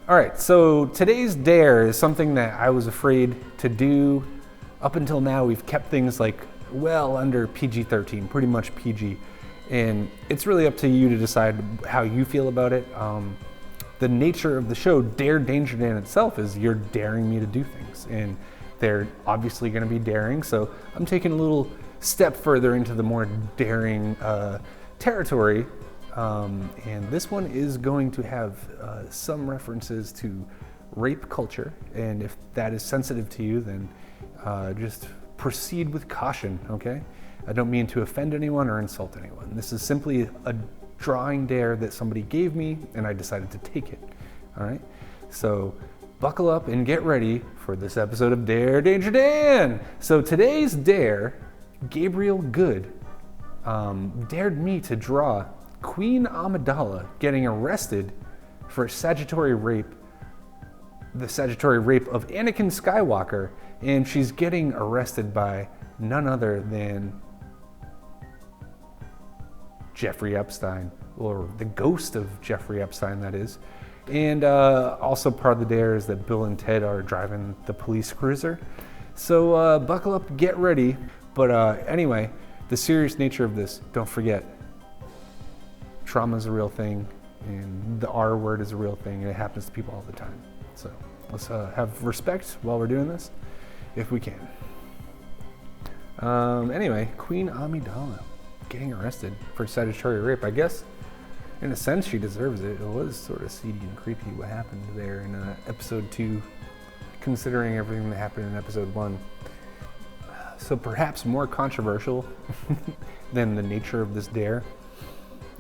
All right, so today's dare is something that I was afraid to do. Up until now, we've kept things like well under PG-13, pretty much PG. And it's really up to you to decide how you feel about it. The nature of the show, Dare Danger Dan itself, is you're daring me to do things. And they're obviously gonna be daring, so I'm taking a little step further into the more daring territory. And this one is going to have some references to rape culture. And if that is sensitive to you, then just proceed with caution, okay? I don't mean to offend anyone or insult anyone. This is simply a drawing dare that somebody gave me and I decided to take it, all right? So buckle up and get ready for this episode of Dare Danger Dan. So today's dare, Gabriel Good dared me to draw Queen Amidala getting arrested for statutory rape, the statutory rape of Anakin Skywalker, and she's getting arrested by none other than Jeffrey Epstein, or the ghost of Jeffrey Epstein, that is. And also part of the dare is that Bill and Ted are driving the police cruiser. So buckle up, get ready. But anyway, the serious nature of this, don't forget, trauma is a real thing, and the R word is a real thing, and it happens to people all the time. So let's have respect while we're doing this, if we can. Anyway, Queen Amidala getting arrested for statutory rape. I guess, in a sense, she deserves it. It was sort of seedy and creepy what happened there in episode 2, considering everything that happened in episode 1. So perhaps more controversial than the nature of this dare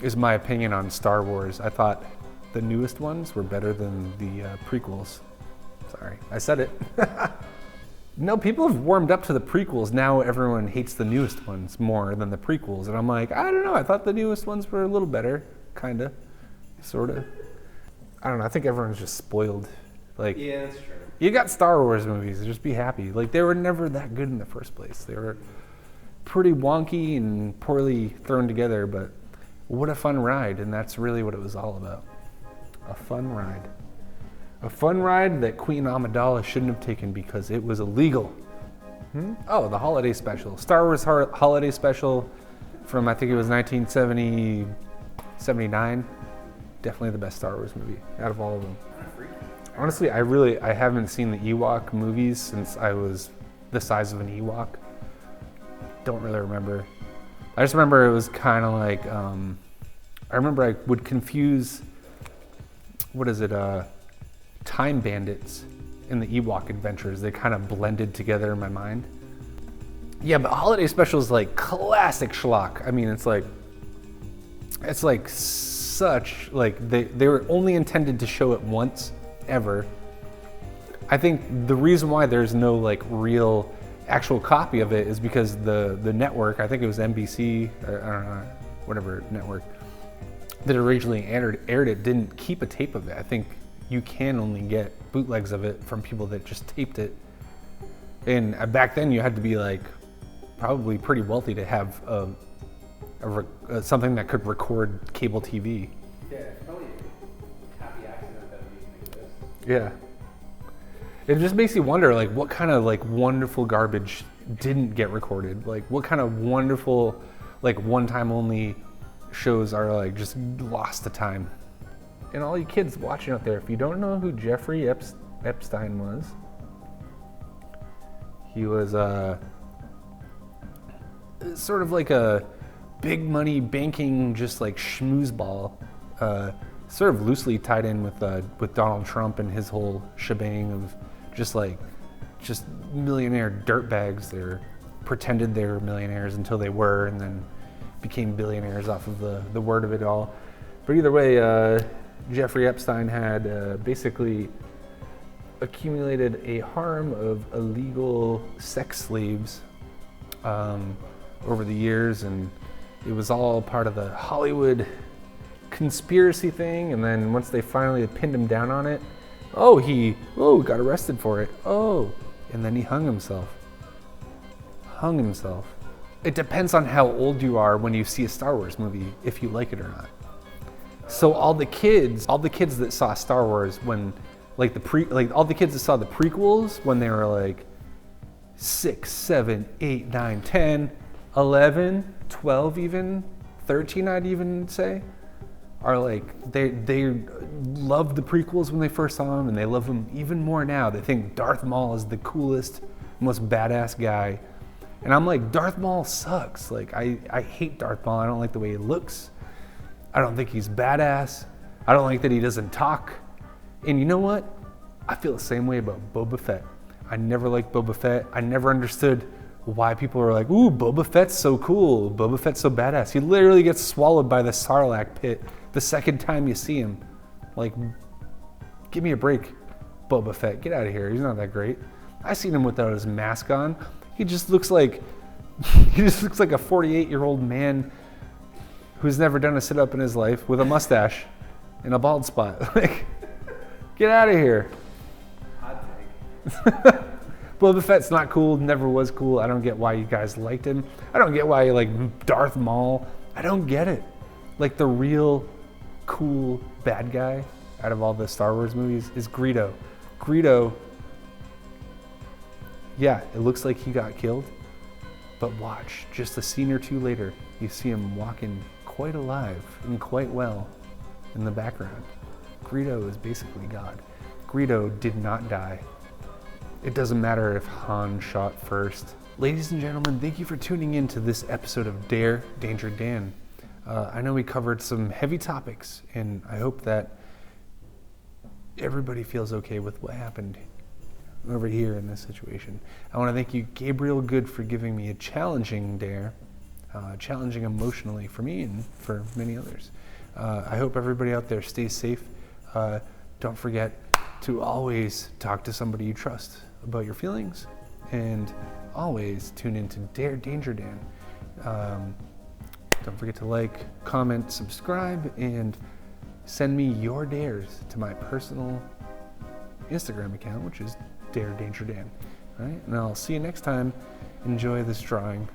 is my opinion on Star Wars. I thought the newest ones were better than the prequels. Sorry, I said it. No, people have warmed up to the prequels. Now everyone hates the newest ones more than the prequels. And I'm like, I don't know. I thought the newest ones were a little better. Kinda. Sorta. I don't know. I think everyone's just spoiled. Like, yeah, that's true. You got Star Wars movies. Just be happy. Like, they were never that good in the first place. They were pretty wonky and poorly thrown together, but what a fun ride. And that's really what it was all about. A fun ride. A fun ride that Queen Amidala shouldn't have taken because it was illegal. Oh, the holiday special. Star Wars holiday special from, I think it was 1979. Definitely the best Star Wars movie out of all of them. Honestly, I haven't seen the Ewok movies since I was the size of an Ewok. Don't really remember. I just remember it was kind of like, I remember I would confuse, Time Bandits in the Ewok Adventures. They kind of blended together in my mind. Yeah, but holiday special is like classic schlock. I mean, it's like such, like they were only intended to show it once ever. I think the reason why there's no like real actual copy of it is because the network, I think it was NBC, or I don't know, whatever network that originally aired it, didn't keep a tape of it. I think you can only get bootlegs of it from people that just taped it. And back then you had to be like probably pretty wealthy to have something that could record cable TV. Yeah, probably a happy accident that these things exist. Yeah. It just makes you wonder, like, what kind of like wonderful garbage didn't get recorded? Like, what kind of wonderful, like, one-time only shows are like just lost to time? And all you kids watching out there, if you don't know who Jeffrey Epstein was, he was sort of like a big money banking, just like schmoozeball, sort of loosely tied in with Donald Trump and his whole shebang of just millionaire dirtbags. They pretended they were millionaires until they were, and then became billionaires off of the word of it all. But either way, Jeffrey Epstein had basically accumulated a harem of illegal sex slaves over the years, and it was all part of the Hollywood conspiracy thing. And then once they finally pinned him down on it, he got arrested for it. And then he hung himself. It depends on how old you are when you see a Star Wars movie, if you like it or not. So all the kids that saw Star Wars when like like all the kids that saw the prequels when they were like 6, 7, 8, 9, 10, 11, 12 even, 13 I'd even say, are like, they loved the prequels when they first saw them, and they love them even more now. They think Darth Maul is the coolest, most badass guy. And I'm like, Darth Maul sucks. Like, I hate Darth Maul. I don't like the way he looks. I don't think he's badass. I don't like that he doesn't talk. And you know what? I feel the same way about Boba Fett. I never liked Boba Fett. I never understood why people are like, ooh, Boba Fett's so cool. Boba Fett's so badass. He literally gets swallowed by the Sarlacc pit the second time you see him. Like, give me a break, Boba Fett. Get out of here. He's not that great. I seen him without his mask on. He just looks like a 48-year-old man who's never done a sit-up in his life with a mustache and a bald spot. Like, get out of here. Hot take. Boba Fett's not cool, never was cool. I don't get why you guys liked him. I don't get why you like Darth Maul. I don't get it. Like, the real cool bad guy out of all the Star Wars movies is Greedo. Greedo, yeah, it looks like he got killed, but watch, just a scene or two later, you see him walking quite alive and quite well in the background. Greedo is basically God. Greedo did not die. It doesn't matter if Han shot first. Ladies and gentlemen, thank you for tuning in to this episode of Dare, Danger, Dan. I know we covered some heavy topics, and I hope that everybody feels okay with what happened over here in this situation. I want to thank you, Gabriel Good, for giving me a challenging dare, challenging emotionally for me and for many others. I hope everybody out there stays safe. Don't forget to always talk to somebody you trust about your feelings, and always tune into Dare, Danger, Dan. Don't forget to like, comment, subscribe, and send me your dares to my personal Instagram account, which is Dare Danger Dan. All right, and I'll see you next time. Enjoy this drawing.